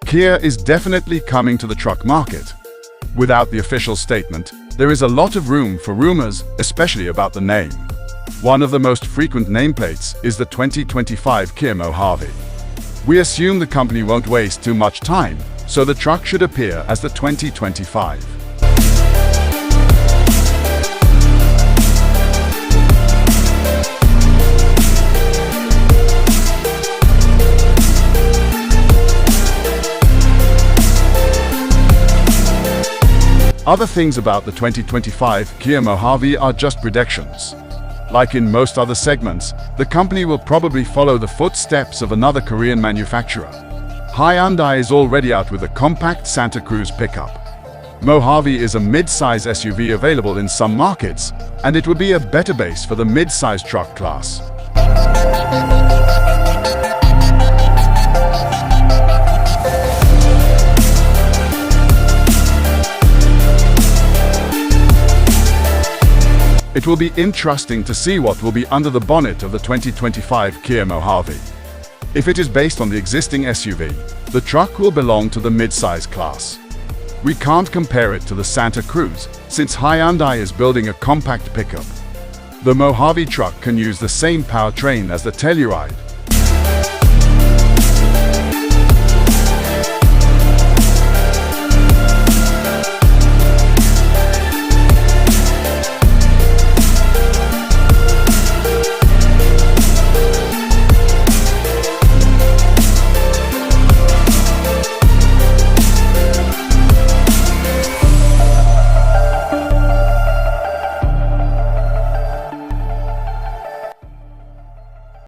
Kia is definitely coming to the truck market. Without the official statement, there is a lot of room for rumors, especially about the name. One of the most frequent nameplates is the 2025 Kia Mohave. We assume the company won't waste too much time, so the truck should appear as the 2025. Other things about the 2025 Kia Mohave are just predictions. Like in most other segments, the company will probably follow the footsteps of another Korean manufacturer. Hyundai is already out with a compact Santa Cruz pickup. Mohave is a mid-size SUV available in some markets, and it would be a better base for the mid-size truck class. It will be interesting to see what will be under the bonnet of the 2025 Kia Mohave. If it is based on the existing SUV, the truck will belong to the mid-size class. We can't compare it to the Santa Cruz, since Hyundai is building a compact pickup. The Mohave truck can use the same powertrain as the Telluride,